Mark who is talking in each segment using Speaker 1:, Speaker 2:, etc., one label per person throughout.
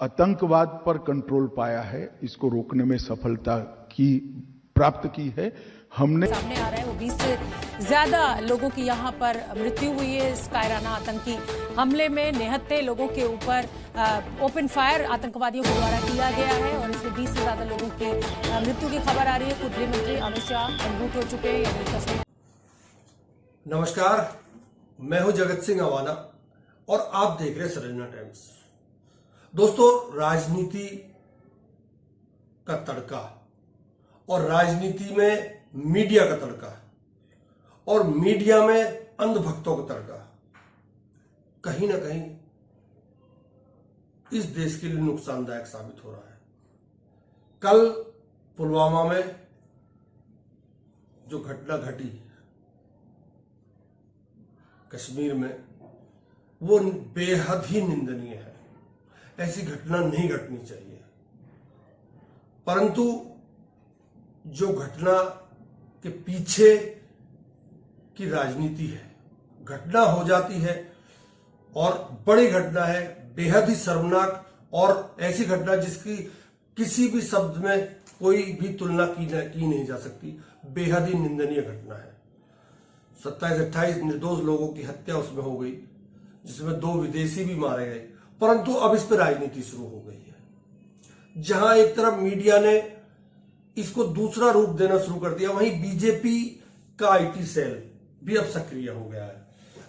Speaker 1: आतंकवाद पर कंट्रोल पाया है, इसको रोकने में सफलता की प्राप्त की है। हमने
Speaker 2: सामने आ रहा है वो 20 से ज्यादा लोगों की यहाँ पर मृत्यु हुई है इस कायराना आतंकी हमले में। निहत्थे लोगों के ऊपर ओपन फायर आतंकवादियों के द्वारा किया गया है और इसमें 20 से ज्यादा लोगों की मृत्यु की खबर आ रही है। खुद गृह मंत्री अमित शाह मजबूत हो चुके हैं।
Speaker 3: नमस्कार, मैं हूं जगत सिंह अवाना और आप देख रहे हैं सरेना टाइम्स। दोस्तों, राजनीति का तड़का और राजनीति में मीडिया का तड़का और मीडिया में अंधभक्तों का तड़का कहीं ना कहीं इस देश के लिए नुकसानदायक साबित हो रहा है। कल पुलवामा में जो घटना घटी कश्मीर में, वो बेहद ही निंदनीय है। ऐसी घटना नहीं घटनी चाहिए, परंतु जो घटना के पीछे की राजनीति है, घटना हो जाती है और बड़ी घटना है, बेहद ही शर्मनाक और ऐसी घटना जिसकी किसी भी शब्द में कोई भी तुलना की नहीं जा सकती। बेहद ही निंदनीय घटना है। 27-28 निर्दोष लोगों की हत्या उसमें हो गई, जिसमें 2 विदेशी भी मारे गए। परंतु अब इस पर राजनीति शुरू हो गई है। जहां एक तरफ मीडिया ने इसको दूसरा रूप देना शुरू कर दिया, वहीं बीजेपी का आईटी सेल भी अब सक्रिय हो गया है।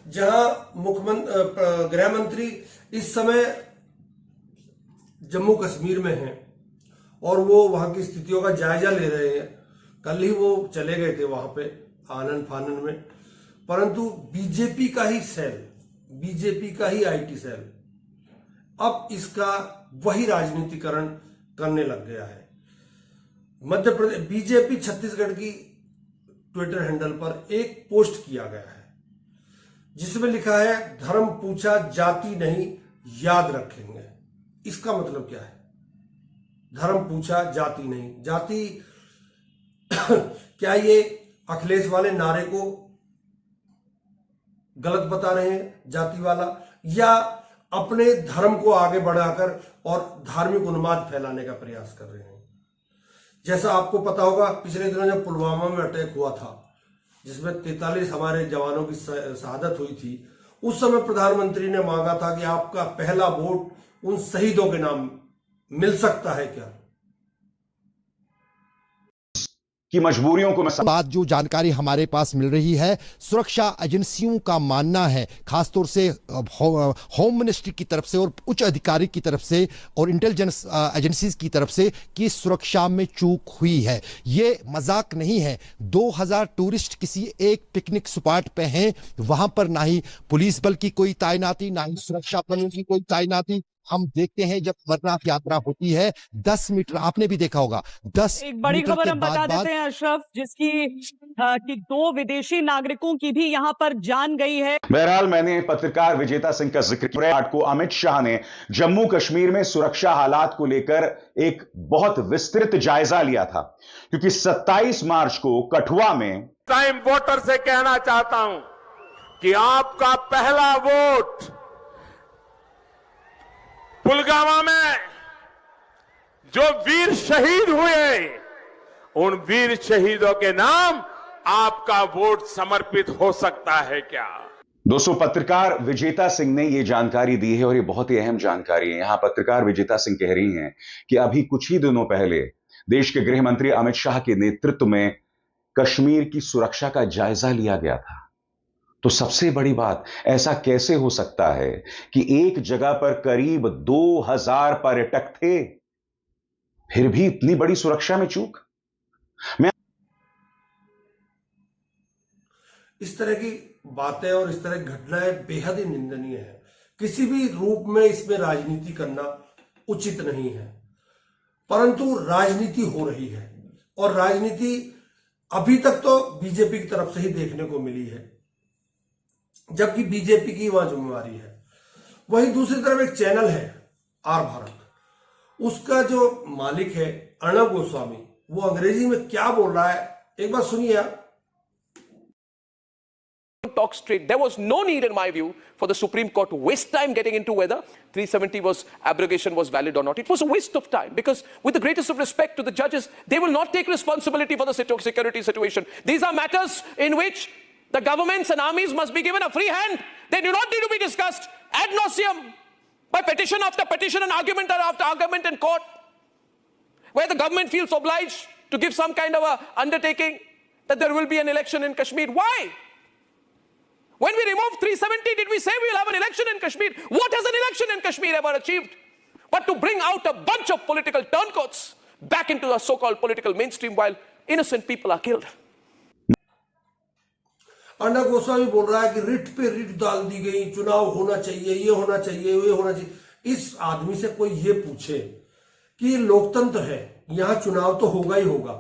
Speaker 3: जहां गृह मंत्री इस समय जम्मू कश्मीर में हैं और वो वहां की स्थितियों का जायजा ले रहे हैं। कल ही वो चले गए थे वहां पे आनन फानन में, परंतु बीजेपी का ही सेल, बीजेपी का ही आईटी सेल अब इसका वही राजनीतिकरण करने लग गया है। मध्य प्रदेश बीजेपी छत्तीसगढ़ की ट्विटर हैंडल पर एक पोस्ट किया गया है जिसमें लिखा है, धर्म पूछा जाति नहीं याद रखेंगे। इसका मतलब क्या है? धर्म पूछा जाति नहीं, जाति क्या ये अखिलेश वाले नारे को गलत बता रहे हैं जाति वाला, या अपने धर्म को आगे बढ़ाकर और धार्मिक उन्माद फैलाने का प्रयास कर रहे हैं? जैसा आपको पता होगा, पिछले दिनों जब पुलवामा में अटैक हुआ था जिसमें 43 हमारे जवानों की शहादत हुई थी, उस समय प्रधानमंत्री ने मांगा था कि आपका पहला वोट उन शहीदों के नाम मिल सकता है क्या?
Speaker 4: की मजबूरियों को
Speaker 5: बात जो जानकारी हमारे पास मिल रही है, सुरक्षा एजेंसियों का मानना है, खासतौर से होम मिनिस्ट्री की तरफ से और उच्च अधिकारी की तरफ से और इंटेलिजेंस एजेंसीज की तरफ से, कि सुरक्षा में चूक हुई है। ये मजाक नहीं है। 2000 टूरिस्ट किसी एक पिकनिक स्पॉट पे हैं, वहां पर ना ही पुलिस बल की कोई तैनाती, ना ही सुरक्षा बलों की कोई तैनाती। हम देखते हैं जब अमरनाथ यात्रा होती है 10 मीटर, आपने भी देखा होगा, 10
Speaker 6: एक बड़ी खबर हम बता देते हैं अशरफ, जिसकी कि 2 विदेशी नागरिकों की भी यहां पर जान गई है।
Speaker 4: बहरहाल, मैंने पत्रकार विजेता सिंह का जिक्र किया को अमित शाह ने जम्मू कश्मीर में सुरक्षा हालात को लेकर एक बहुत विस्तृत जायजा लिया था, क्योंकि 27 मार्च को कठुआ में
Speaker 7: टाइम वोटर से कहना चाहता हूं कि आपका पहला वोट पुलवामा में जो वीर शहीद हुए, उन वीर शहीदों के नाम आपका वोट समर्पित हो सकता है क्या?
Speaker 4: दोस्तों, पत्रकार विजेता सिंह ने यह जानकारी दी है और यह बहुत ही अहम जानकारी है। यहां पत्रकार विजेता सिंह कह रही हैं कि अभी कुछ ही दिनों पहले देश के गृह मंत्री अमित शाह के नेतृत्व में कश्मीर की सुरक्षा का जायजा लिया गया था। तो सबसे बड़ी बात, ऐसा कैसे हो सकता है कि एक जगह पर करीब 2000 पर्यटक थे, फिर भी इतनी बड़ी सुरक्षा में चूक?
Speaker 3: इस तरह की बातें और इस तरह की घटनाएं बेहद ही निंदनीय है। किसी भी रूप में इसमें राजनीति करना उचित नहीं है, परंतु राजनीति हो रही है और राजनीति अभी तक तो बीजेपी की तरफ से ही देखने को मिली है, जबकि बीजेपी की वहां जिम्मेवारी है। वहीं दूसरी तरफ एक चैनल है आर भारत, उसका जो मालिक है अर्णब गोस्वामी, वो अंग्रेजी में क्या बोल रहा है, एक बार सुनिए आप।
Speaker 8: talk straight. There was no need, in my view, for the Supreme Court to waste time getting into whether 370 abrogation was valid or not. It was a waste of time because, with the greatest of respect to the judges, they will not take responsibility for the security situation. These are matters in which the governments and armies must be given a free hand. They do not need to be discussed ad nauseum by petition after petition and argument after argument in court, where the government feels obliged to give some kind of a undertaking that there will be an election in Kashmir. Why? When we removed 370, did we say we will have an election in Kashmir? What has an election in Kashmir ever achieved? But to bring out a bunch of political turncoats back into the so-called political mainstream while innocent people are killed.
Speaker 3: Arnab Goswami बोल रहा है कि writ पे writ डाल दी गई, चुनाव होना चाहिए, ये होना चाहिए, ये होना चाहिए। इस आदमी से कोई ये पूछे कि लोकतंत्र है, यहां चुनाव तो होगा ही होगा,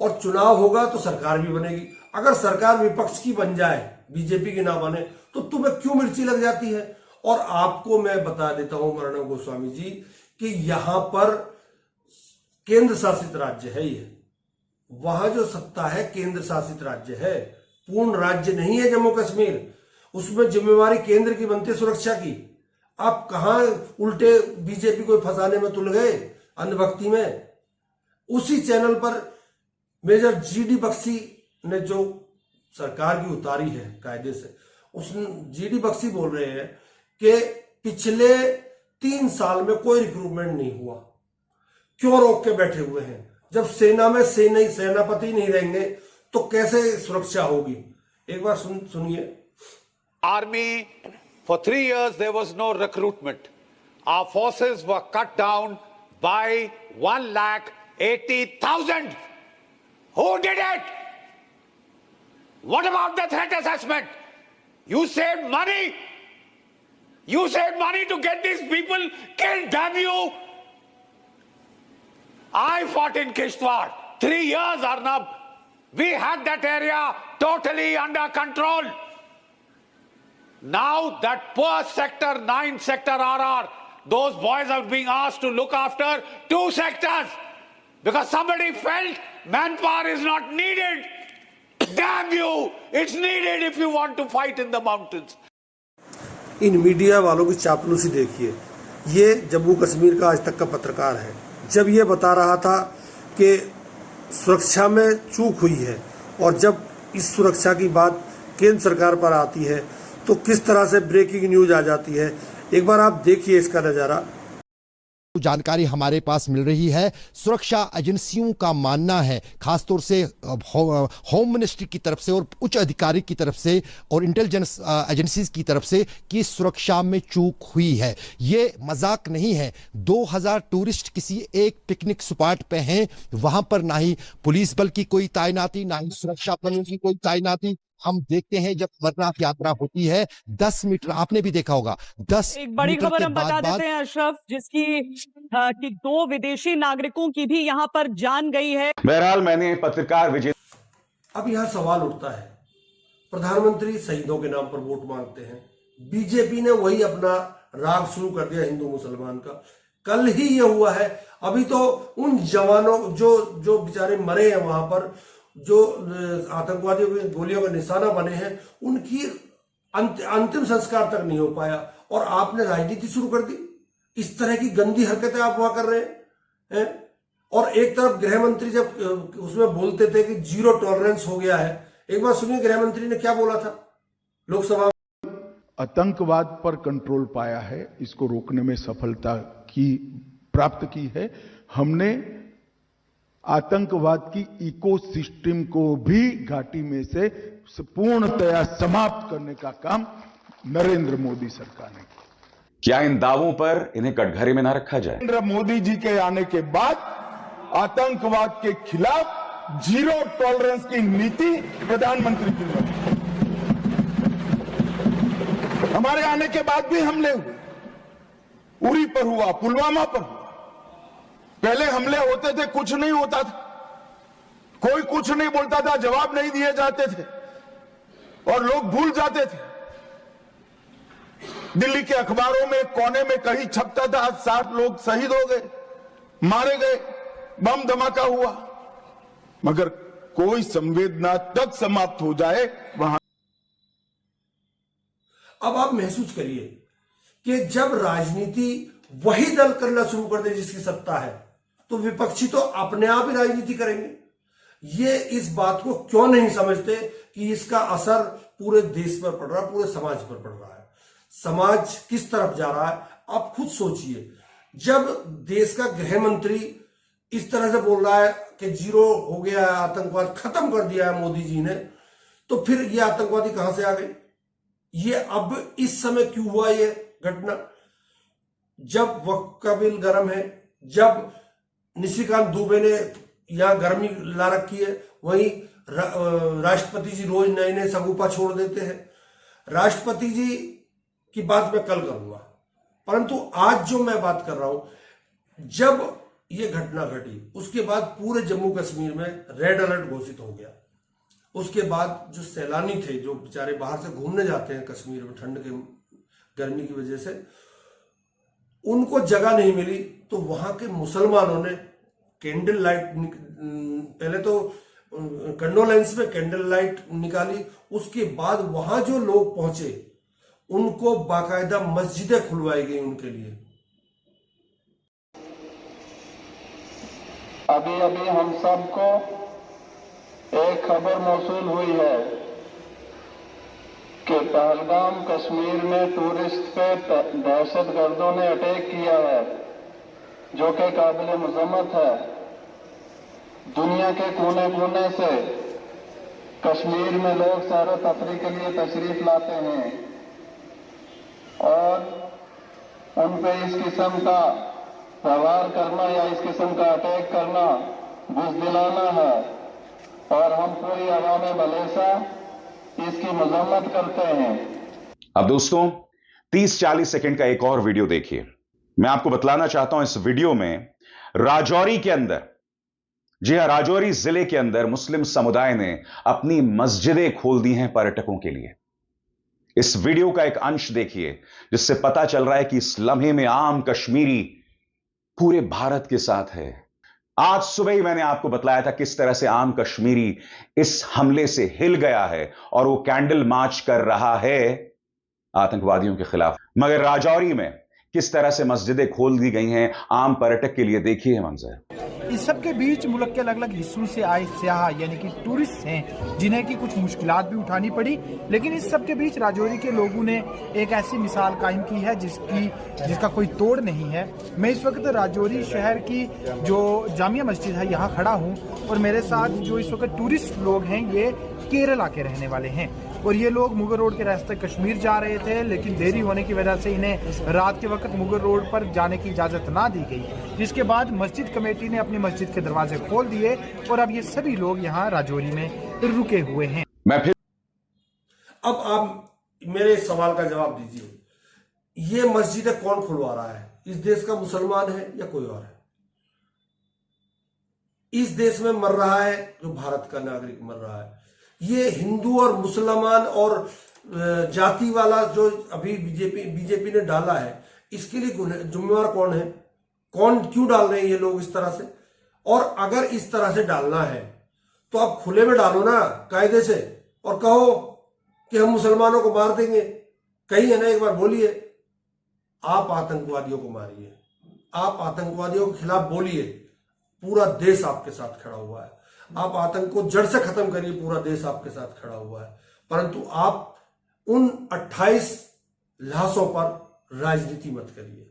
Speaker 3: और चुनाव होगा तो सरकार भी बनेगी। अगर सरकार विपक्ष की बन जाए, बीजेपी की ना बने, तो तुम्हें क्यों मिर्ची लग जाती है? और आपको मैं बता देता हूं अर्णब गोस्वामी जी कि यहां पर केंद्र शासित राज्य है, ये वहां जो सत्ता है केंद्र शासित राज्य है, पूर्ण राज्य नहीं है जम्मू कश्मीर। उसमें जिम्मेवारी केंद्र की बनती है सुरक्षा की। आप कहां उल्टे बीजेपी को फंसाने में तुल गए अंधभक्ति में। उसी चैनल पर मेजर जीडी बख्शी ने जो सरकार की उतारी है कायदे से, उस जीडी बख्शी बोल रहे हैं कि पिछले 3 साल में कोई रिक्रूटमेंट नहीं हुआ। क्यों रोक के बैठे हुए हैं? जब सेना में सेनापति नहीं रहेंगे तो कैसे सुरक्षा होगी? एक बार सुनिए।
Speaker 9: Army, for 3 years there was no recruitment. Our forces were cut down by 1,80,000. Who did it? What about the threat assessment? You saved money. You saved money to get these people killed, damn you. I fought in Kishtwar. 3 years, Arnab. We had that area totally under control. Now that poor sector 9 sector RR, those boys are being asked to look after 2 sectors because somebody felt manpower is not needed. Damn you, it's needed if you want to fight in the mountains.
Speaker 3: In media वालों की चापलूसी देखिए। ये जम्मू कश्मीर का आज तक का पत्रकार है। जब ये बता रहा था कि सुरक्षा में चूक हुई है, और जब इस सुरक्षा की बात केंद्र सरकार पर आती है तो किस तरह से ब्रेकिंग न्यूज आ जाती है। एक बार आप देखिए इसका नजारा।
Speaker 5: जानकारी हमारे पास मिल रही है, सुरक्षा एजेंसियों का मानना है, खासतौर से होम मिनिस्ट्री की तरफ से और उच्च अधिकारी की तरफ से और इंटेलिजेंस एजेंसीज की तरफ से, कि सुरक्षा में चूक हुई है। ये मजाक नहीं है। 2000 टूरिस्ट किसी एक पिकनिक स्पॉट पे हैं, वहां पर ना ही पुलिस बल की कोई तैनाती, ना ही सुरक्षा बलों की कोई तैनाती। हम देखते हैं जब अमरनाथ यात्रा होती है 10 मीटर, आपने भी देखा होगा, 10
Speaker 6: एक बड़ी खबर हम बता देते हैं अशरफ, जिसकी कि 2 विदेशी नागरिकों की भी यहां पर जान गई है।
Speaker 4: बहरहाल मैंने पत्रकार विजय।
Speaker 3: अब यहां सवाल उठता है, प्रधानमंत्री शहीदों के नाम पर वोट मांगते हैं, बीजेपी ने वही अपना राग शुरू कर दिया हिंदू मुसलमान का। कल ही ये हुआ है। अभी तो उन जवानों जो बेचारे मरे हैं वहां पर, जो आतंकवादियों की गोलियों का निशाना बने हैं, उनकी अंतिम संस्कार तक नहीं हो पाया, और आपने राजनीति शुरू कर दी। इस तरह की गंदी हरकतें आप वहां कर रहे हैं। और एक तरफ गृह मंत्री जब उसमें बोलते थे कि 0 टॉलरेंस हो गया है, एक बार सुनिए गृह मंत्री ने क्या बोला था लोकसभा में।
Speaker 1: आतंकवाद पर कंट्रोल पाया है, इसको रोकने में सफलता की प्राप्त की है। हमने आतंकवाद की इकोसिस्टम को भी घाटी में से पूर्णतया समाप्त करने का काम नरेंद्र मोदी सरकार ने किया।
Speaker 4: क्या इन दावों पर इन्हें कटघरे में ना रखा जाए?
Speaker 1: नरेंद्र मोदी जी के आने के बाद आतंकवाद के खिलाफ 0 टॉलरेंस की नीति प्रधानमंत्री की है। हमारे आने के बाद भी हमले हुए, उरी पर हुआ, पुलवामा पर हुआ। पहले हमले होते थे, कुछ नहीं होता था, कोई कुछ नहीं बोलता था, जवाब नहीं दिए जाते थे और लोग भूल जाते थे। दिल्ली के अखबारों में कोने में कहीं छपता था 7 लोग शहीद हो गए, मारे गए, बम धमाका हुआ, मगर कोई संवेदना तक समाप्त हो जाए वहां
Speaker 3: अब आप महसूस करिए कि जब राजनीति वही दल करना शुरू कर दे जिसकी सत्ता है, तो विपक्षी तो अपने आप ही राजनीति करेंगे। ये इस बात को क्यों नहीं समझते कि इसका असर पूरे देश पर पड़ रहा है, पूरे समाज पर पड़ रहा है। समाज किस तरफ जा रहा है आप खुद सोचिए। जब देश का गृह मंत्री इस तरह से बोल रहा है कि जीरो हो गया है, आतंकवाद खत्म कर दिया है मोदी जी ने, तो फिर ये आतंकवादी कहां से आ गए? ये अब इस समय क्यों हुआ ये घटना? जब वक्त का बिल गर्म है, जब निशिकांत दुबे ने यहां गर्मी ला रखी है, वहीं राष्ट्रपति जी रोज नए नए सगुफा छोड़ देते हैं। राष्ट्रपति जी की बात मैं कल करूंगा, परंतु आज जो मैं बात कर रहा हूं, जब ये घटना घटी उसके बाद पूरे जम्मू कश्मीर में रेड अलर्ट घोषित हो गया। उसके बाद जो सैलानी थे, जो बेचारे बाहर से घूमने जाते हैं कश्मीर में ठंड के गर्मी की वजह से, उनको जगह नहीं मिली, तो वहां के मुसलमानों ने कैंडल लाइट, पहले तो कंडोलेंस में कैंडल लाइट निकाली, उसके बाद वहां जो लोग पहुंचे उनको बाकायदा मस्जिदें खुलवाई गई उनके लिए।
Speaker 10: अभी अभी हम सबको एक खबर मौसूल हुई है कि पहलगाम कश्मीर में टूरिस्ट पे दहशतगर्दों ने अटैक किया है, जो कि काबिल मजम्मत है। दुनिया के कोने कोने से कश्मीर में लोग सैर तफरी के लिए तशरीफ लाते हैं और उन पे इस किस्म का प्रहार करना या इस किस्म का अटैक करना बुज़दिलाना है, और हम पूरी अवाम बलेसा इसकी मजम्मत करते हैं।
Speaker 4: अब दोस्तों 30-40 सेकंड का एक और वीडियो देखिए। मैं आपको बतलाना चाहता हूं, इस वीडियो में राजौरी के अंदर, जी हां, राजौरी जिले के अंदर मुस्लिम समुदाय ने अपनी मस्जिदें खोल दी हैं पर्यटकों के लिए। इस वीडियो का एक अंश देखिए जिससे पता चल रहा है कि इस लम्हे में आम कश्मीरी पूरे भारत के साथ है। आज सुबह ही मैंने आपको बतलाया था किस तरह से आम कश्मीरी इस हमले से हिल गया है और वो कैंडल मार्च कर रहा है आतंकवादियों के खिलाफ। मगर राजौरी में किस तरह से मस्जिदें खोल दी गई हैं आम पर्यटक के लिए, देखिए मंजर।
Speaker 11: इस सब के बीच मुल्क के अलग अलग हिस्सों से आए सयाह यानी कि टूरिस्ट हैं, जिन्हें की कुछ मुश्किलात भी उठानी पड़ी, लेकिन इस सब के बीच राजौरी के लोगों ने एक ऐसी मिसाल कायम की है जिसका कोई तोड़ नहीं है। मैं इस वक्त राजौरी शहर की जो जामिया मस्जिद है यहाँ खड़ा हूँ, और मेरे साथ जो इस वक्त टूरिस्ट लोग हैं ये केरला के रहने वाले हैं, और ये लोग मुगल रोड के रास्ते कश्मीर जा रहे थे, लेकिन देरी होने की वजह से इन्हें रात के वक्त मुगल रोड पर जाने की इजाज़त ना दी गई, जिसके बाद मस्जिद कमेटी ने अपनी मस्जिद के दरवाजे खोल दिए और अब ये सभी लोग यहाँ राजौरी में रुके हुए हैं।
Speaker 3: अब आप मेरे सवाल का जवाब दीजिए, ये मस्जिदें कौन खुलवा रहा है? इस देश का मुसलमान है या कोई और है? इस देश में मर रहा है जो भारत का नागरिक मर रहा है। ये हिंदू और मुसलमान और जाति वाला जो अभी बीजेपी ने डाला है, इसके लिए जिम्मेवार कौन है? कौन क्यों डाल रहे हैं ये लोग इस तरह से? और अगर इस तरह से डालना है तो आप खुले में डालो ना, कायदे से, और कहो कि हम मुसलमानों को मार देंगे। कही है ना, एक बार बोलिए, आप आतंकवादियों को मारिए, आप आतंकवादियों के खिलाफ बोलिए, पूरा देश आपके साथ खड़ा हुआ है। आप आतंक को जड़ से खत्म करिए, पूरा देश आपके साथ खड़ा हुआ है। परंतु आप उन 28 लाशों पर राजनीति मत करिए,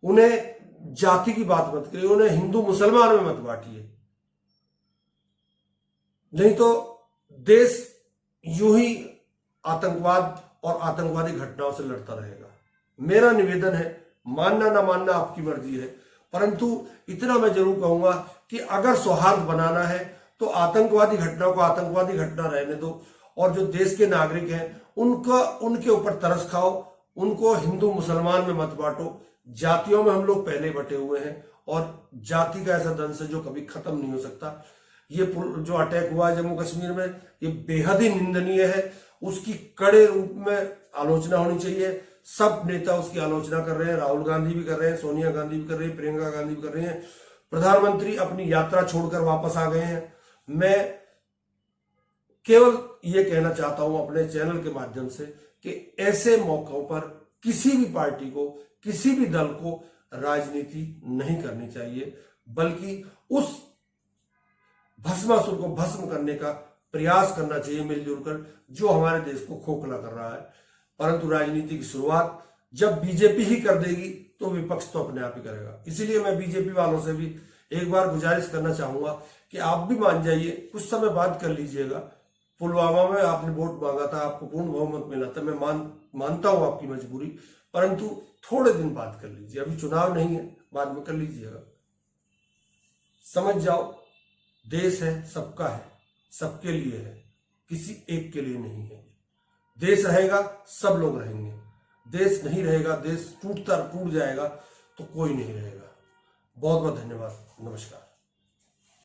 Speaker 3: उन्हें जाति की बात मत करिए, उन्हें हिंदू मुसलमान में मत बांटिए, नहीं तो देश यूं ही आतंकवाद और आतंकवादी घटनाओं से लड़ता रहेगा। मेरा निवेदन है, मानना ना मानना आपकी मर्जी है, परंतु इतना मैं जरूर कहूंगा कि अगर सौहार्द बनाना है तो आतंकवादी घटना को आतंकवादी घटना रहने दो, और जो देश के नागरिक हैं उनके ऊपर तरस खाओ, उनको हिंदू मुसलमान में मत बांटो। जातियों में हम लोग पहले बटे हुए हैं और जाति का ऐसा दंश है जो कभी खत्म नहीं हो सकता। ये जो अटैक हुआ है जम्मू कश्मीर में, ये बेहद ही निंदनीय है। उसकी कड़े रूप में आलोचना होनी चाहिए। सब नेता उसकी आलोचना कर रहे हैं, राहुल गांधी भी कर रहे हैं, सोनिया गांधी भी कर रही है, प्रियंका गांधी भी कर रही हैं, प्रधानमंत्री अपनी यात्रा छोड़कर वापस आ गए हैं। मैं केवल ये कहना चाहता हूं अपने चैनल के माध्यम से कि ऐसे मौकों पर किसी भी पार्टी को, किसी भी दल को राजनीति नहीं करनी चाहिए, बल्कि उस भस्मासुर को भस्म करने का प्रयास करना चाहिए मिलजुल कर, जो हमारे देश को खोखला कर रहा है। परंतु राजनीति की शुरुआत जब बीजेपी ही कर देगी तो विपक्ष तो अपने आप ही करेगा। इसीलिए मैं बीजेपी वालों से भी एक बार गुजारिश करना चाहूंगा कि आप भी मान जाइए, कुछ समय बाद कर लीजिएगा। पुलवामा में आपने वोट मांगा था, आपको पूर्ण बहुमत मिला था, मैं मानता हूं आपकी मजबूरी, परंतु थोड़े दिन बाद कर लीजिए, अभी चुनाव नहीं है, बाद में कर लीजिएगा। समझ जाओ, देश है, सबका है, सबके लिए है, किसी एक के लिए नहीं है। देश रहेगा, सब लोग रहेंगे। देश नहीं रहेगा, देश टूट जाएगा तो कोई नहीं रहेगा। बहुत बहुत धन्यवाद, नमस्कार।